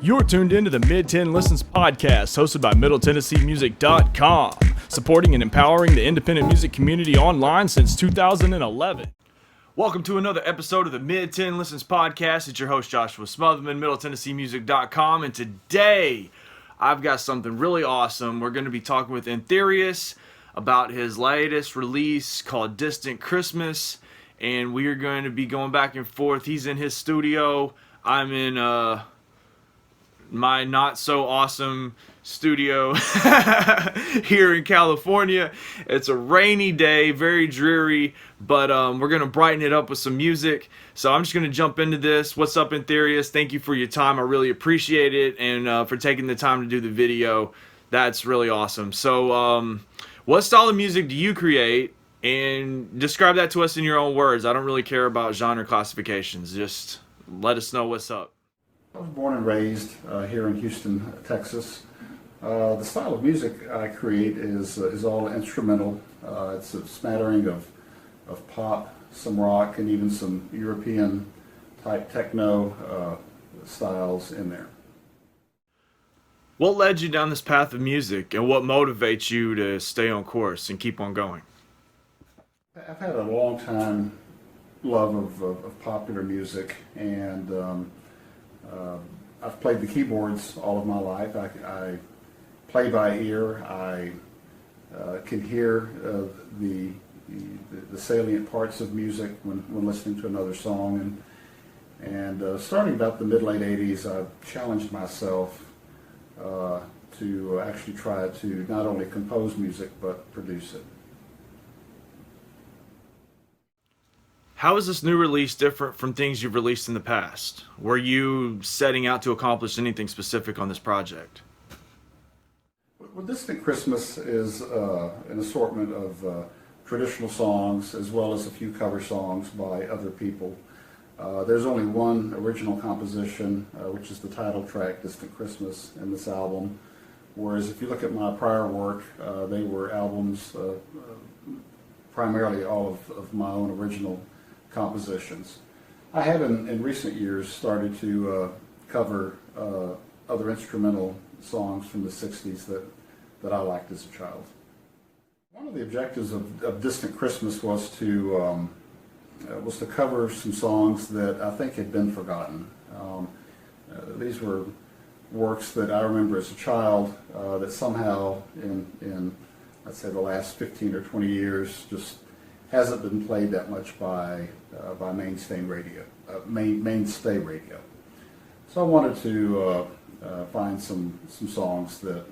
You're tuned into the Mid Tenn Listens Podcast, hosted by MiddleTennesseeMusic.com, supporting and empowering the independent music community online since 2011. Welcome to another episode of the Mid Tenn Listens Podcast. It's your host, Joshua Smotherman, MiddleTennesseeMusic.com, and today I've got something really awesome. We're going to be talking with Antherius about his latest release called Distant Christmas, and we are going to be going back and forth. He's in his studio. I'm in my not so awesome studio here in California. It's a rainy day, very dreary, but we're gonna brighten it up with some music. So I'm just gonna jump into this. What's up, Antherius? Thank you for your time. I really appreciate it, and for taking the time to do the video. That's really awesome. So what style of music do you create, and describe that to us in your own words? I don't really care about genre classifications. Just let us know what's up. I was born and raised here in Houston, Texas. The style of music I create is all instrumental. It's a smattering of pop, some rock, and even some European type techno styles in there. What led you down this path of music, and what motivates you to stay on course and keep on going? I've had a long time love of popular music, and I've played the keyboards all of my life. I play by ear. I can hear the salient parts of music when listening to another song. And starting about the mid-late 80s, I challenged myself to actually try to not only compose music, but produce it. How is this new release different from things you've released in the past? Were you setting out to accomplish anything specific on this project? Well, Distant Christmas is an assortment of traditional songs as well as a few cover songs by other people. There's only one original composition, which is the title track, Distant Christmas, in this album. Whereas if you look at my prior work, they were albums, primarily all of my own original compositions. I have in recent years started to cover other instrumental songs from the 60s that I liked as a child. One of the objectives of Distant Christmas was to cover some songs that I think had been forgotten. These were works that I remember as a child that somehow in let's say the last 15 or 20 years just hasn't been played that much by mainstay radio. So I wanted to find some songs that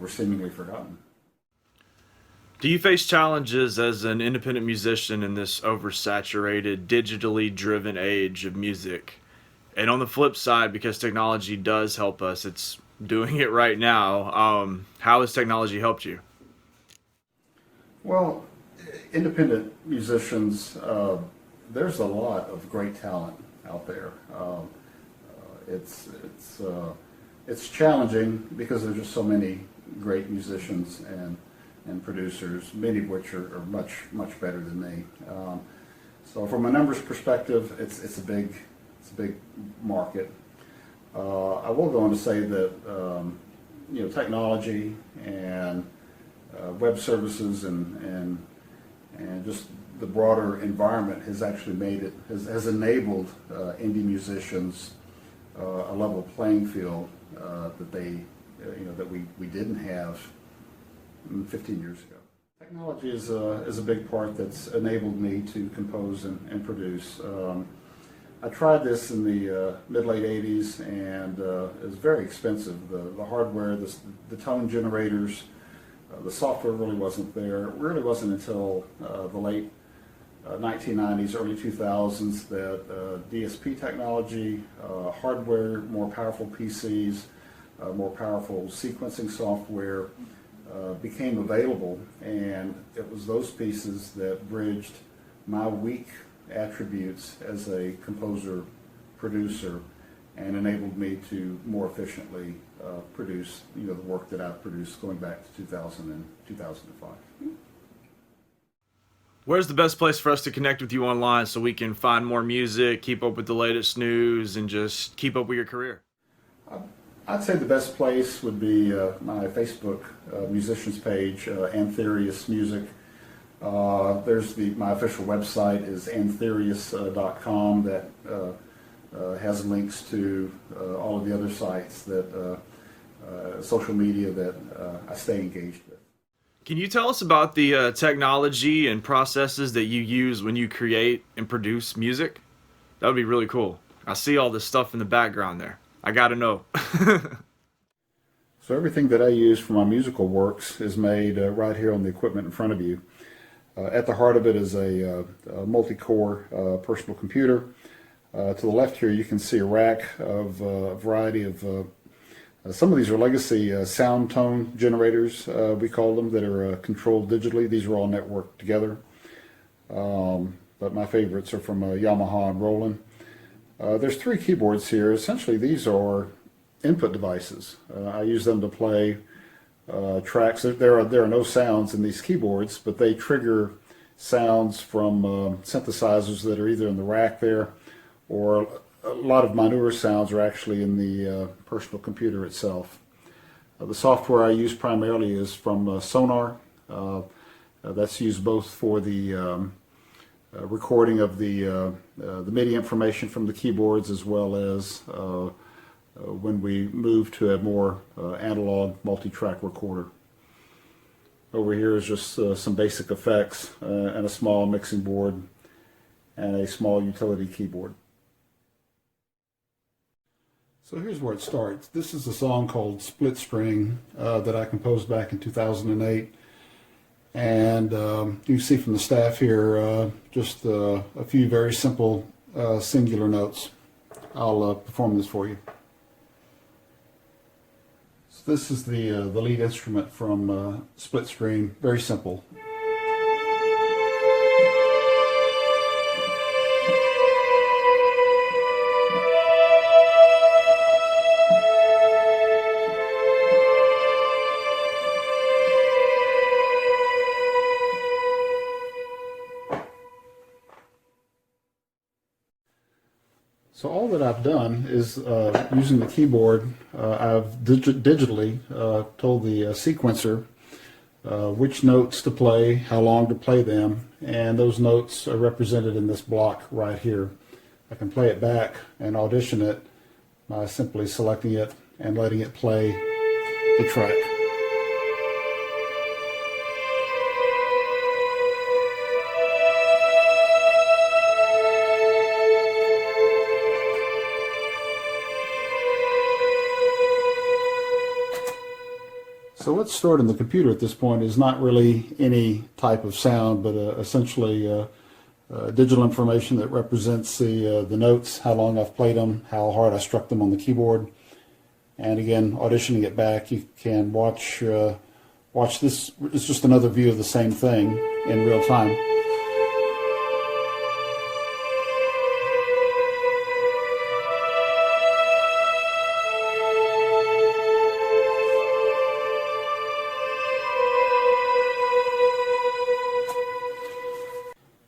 were seemingly forgotten. Do you face challenges as an independent musician in this oversaturated, digitally driven age of music? And on the flip side, because technology does help us, it's doing it right now. How has technology helped you? Well, independent musicians, there's a lot of great talent out there. It's challenging because there's just so many great musicians and producers, many of which are much better than me. So from a numbers perspective, it's a big market. I will go on to say that technology and web services and just the broader environment has actually has enabled indie musicians a level playing field that we didn't have 15 years ago. Technology is a big part that's enabled me to compose and produce. I tried this in the mid-late 80s, and it was very expensive. The hardware, the tone generators, the software really wasn't there. It really wasn't until the late 1990s, early 2000s that DSP technology, hardware, more powerful PCs, more powerful sequencing software became available, and it was those pieces that bridged my weak attributes as a composer, producer, and enabled me to more efficiently produce the work that I've produced going back to 2000 and 2005. Where's the best place for us to connect with you online so we can find more music, keep up with the latest news, and just keep up with your career? I'd say the best place would be my Facebook musicians page, Antherius Music. My official website is antherius.com that has links to all of the other sites that social media that I stay engaged with. Can you tell us about the technology and processes that you use when you create and produce music? That would be really cool. I see all this stuff in the background there. I gotta know. So everything that I use for my musical works is made right here on the equipment in front of you. At the heart of it is a multi-core personal computer. To the left here you can see a rack of a variety of, some of these are legacy sound tone generators, we call them, that are controlled digitally. These are all networked together. But my favorites are from Yamaha and Roland. There's 3 keyboards here. Essentially these are input devices. I use them to play tracks. There are no sounds in these keyboards, but they trigger sounds from synthesizers that are either in the rack there, or a lot of my newer sounds are actually in the personal computer itself. The software I use primarily is from Sonar. That's used both for the recording of the MIDI information from the keyboards, as well as when we move to a more analog multi-track recorder. Over here is just some basic effects and a small mixing board and a small utility keyboard. So here's where it starts. This is a song called Split String that I composed back in 2008. And you can see from the staff here just a few very simple singular notes. I'll perform this for you. So this is the lead instrument from Split String, very simple. So all that I've done is using the keyboard, I've digitally told the sequencer which notes to play, how long to play them, and those notes are represented in this block right here. I can play it back and audition it by simply selecting it and letting it play the track. So what's stored in the computer at this point is not really any type of sound, but essentially digital information that represents the notes, how long I've played them, how hard I struck them on the keyboard. And again, auditioning it back, you can watch this. It's just another view of the same thing in real time.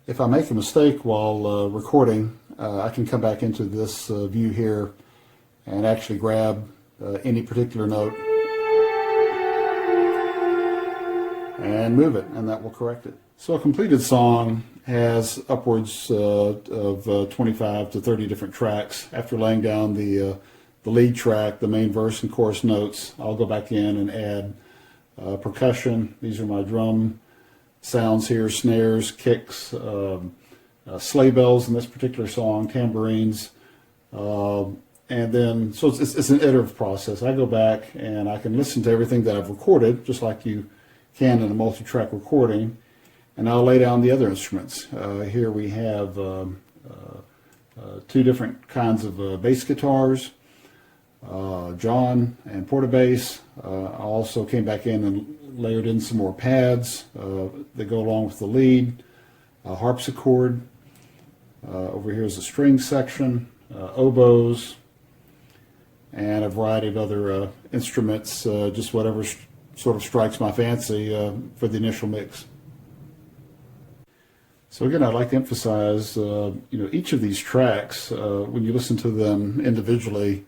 If I make a mistake while recording, I can come back into this view here and actually grab any particular note and move it, and that will correct it. So a completed song has upwards of 25 to 30 different tracks. After laying down the lead track, the main verse and chorus notes, I'll go back in and add percussion. These are my drum sounds here, snares, kicks, sleigh bells in this particular song, tambourines, and then, so it's an iterative process. I go back and I can listen to everything that I've recorded, just like you can in a multi-track recording, and I'll lay down the other instruments. Here we have 2 different kinds of bass guitars, John and portabass. I also came back in and layered in some more pads that go along with the lead, harpsichord. Over here is the string section, oboes, and a variety of other instruments, just whatever sort of strikes my fancy for the initial mix. So again, I'd like to emphasize, each of these tracks, when you listen to them individually,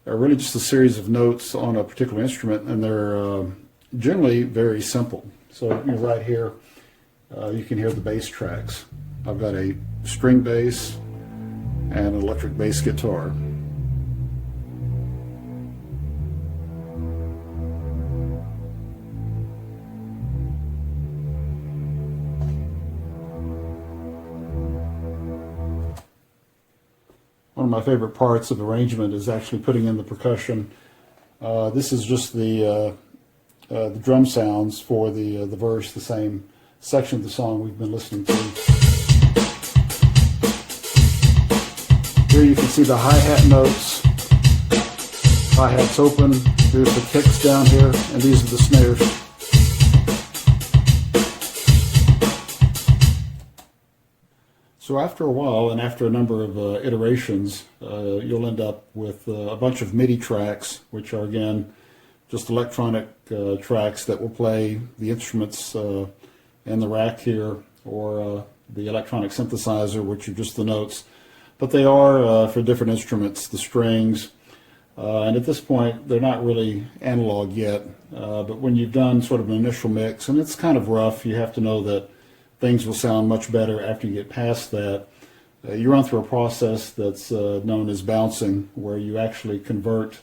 are really just a series of notes on a particular instrument, and they're generally very simple. So right here, you can hear the bass tracks. I've got a string bass and an electric bass guitar. One of my favorite parts of arrangement is actually putting in the percussion. This is just the drum sounds for the verse, the same section of the song we've been listening to. Here you can see the hi-hat notes. Hi-hat's open. There's the kicks down here, and these are the snares. So after a while, and after a number of iterations, you'll end up with a bunch of MIDI tracks, which are, again, just electronic tracks that will play the instruments in the rack here, or the electronic synthesizer, which are just the notes. But they are, for different instruments, the strings. And at this point, they're not really analog yet. But when you've done sort of an initial mix, and it's kind of rough, you have to know that things will sound much better after you get past that. You run through a process that's known as bouncing, where you actually convert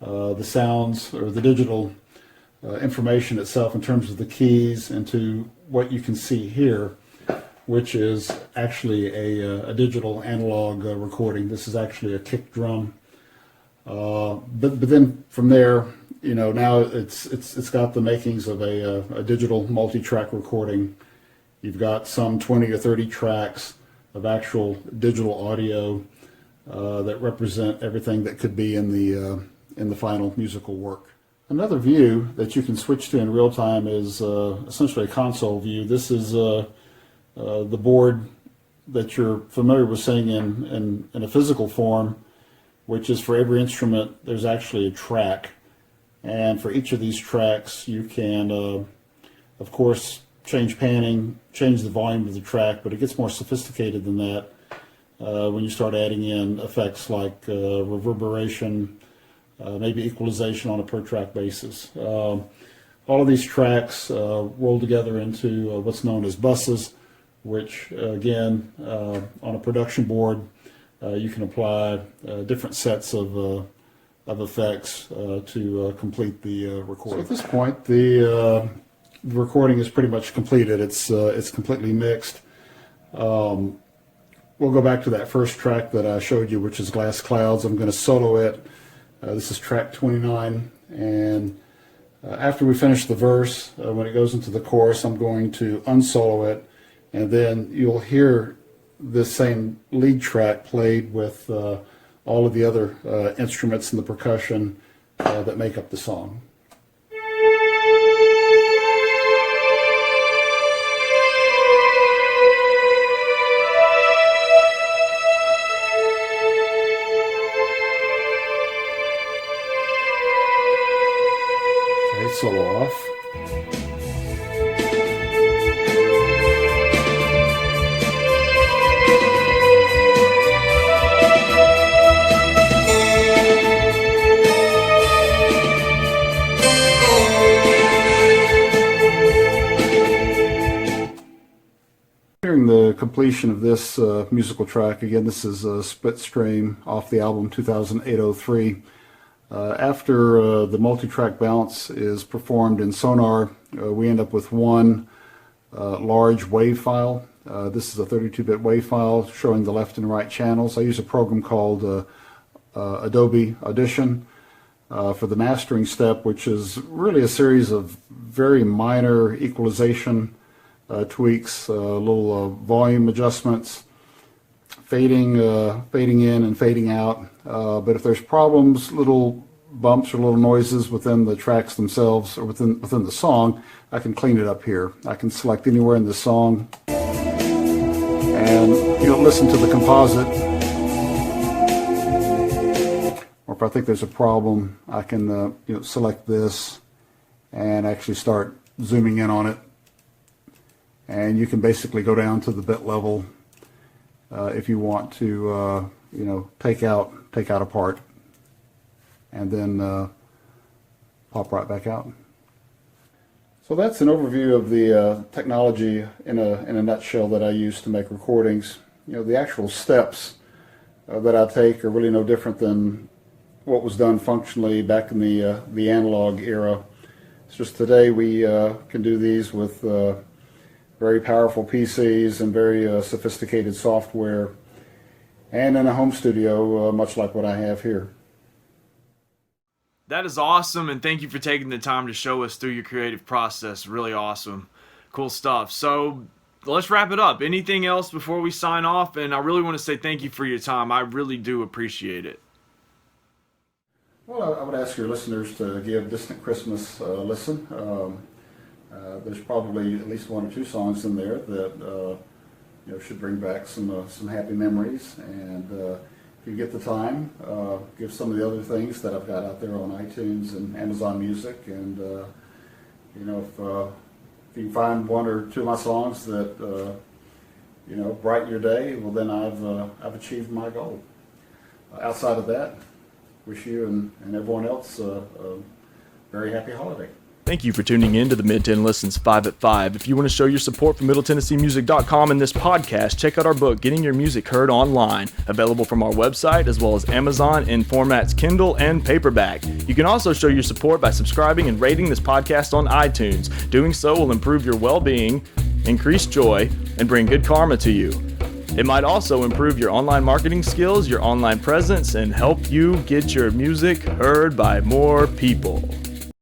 the sounds or the digital information itself in terms of the keys into what you can see here, which is actually a digital analog recording. This is actually a kick drum. But then from there, now it's got the makings of a digital multi-track recording. You've got some 20 or 30 tracks of actual digital audio that represent everything that could be in the final musical work. Another view that you can switch to in real time is essentially a console view. This is the board that you're familiar with seeing in a physical form, which is for every instrument there's actually a track. And for each of these tracks you can, of course, change panning, change the volume of the track, but it gets more sophisticated than that when you start adding in effects like reverberation, maybe equalization on a per track basis. All of these tracks roll together into what's known as buses, which again, on a production board, you can apply different sets of effects to complete the recording. So at this point, the recording is pretty much completed. It's completely mixed. We'll go back to that first track that I showed you, which is Glass Clouds. I'm going to solo it. This is track 29, and after we finish the verse, when it goes into the chorus, I'm going to unsolo it, and then you'll hear this same lead track played with all of the other instruments and the percussion that make up the song. Solo off. During the completion of this musical track, again, this is a split stream off the album 2008-03. After the multi-track bounce is performed in Sonar, we end up with one large WAV file. This is a 32-bit WAV file showing the left and right channels. I use a program called Adobe Audition for the mastering step, which is really a series of very minor equalization tweaks, little volume adjustments, fading in and fading out. But if there's problems, little bumps or little noises within the tracks themselves or within the song, I can clean it up here. I can select anywhere in the song and listen to the composite. Or if I think there's a problem, I can select this and actually start zooming in on it And you can basically go down to the bit level if you want to, take out a part and then pop right back out. So that's an overview of the technology in a nutshell that I use to make recordings. The actual steps that I take are really no different than what was done functionally back in the analog era. It's just today we can do these with very powerful PCs and very sophisticated software, and in a home studio, much like what I have here. That is awesome, and thank you for taking the time to show us through your creative process. Really awesome. Cool stuff. So let's wrap it up. Anything else before we sign off? And I really want to say thank you for your time. I really do appreciate it. Well, I would ask your listeners to give Distant Christmas a listen. There's probably at least one or two songs in there that should bring back some happy memories. And if you get the time, give some of the other things that I've got out there on iTunes and Amazon Music. And if you can find one or two of my songs that brighten your day, well, then I've achieved my goal. Outside of that, wish you and everyone else a very happy holiday. Thank you for tuning in to the Mid Tenn Listens 5 at 5. If you want to show your support for MiddleTennesseeMusic.com and this podcast, check out our book, Getting Your Music Heard Online, available from our website as well as Amazon in formats Kindle and paperback. You can also show your support by subscribing and rating this podcast on iTunes. Doing so will improve your well-being, increase joy, and bring good karma to you. It might also improve your online marketing skills, your online presence, and help you get your music heard by more people.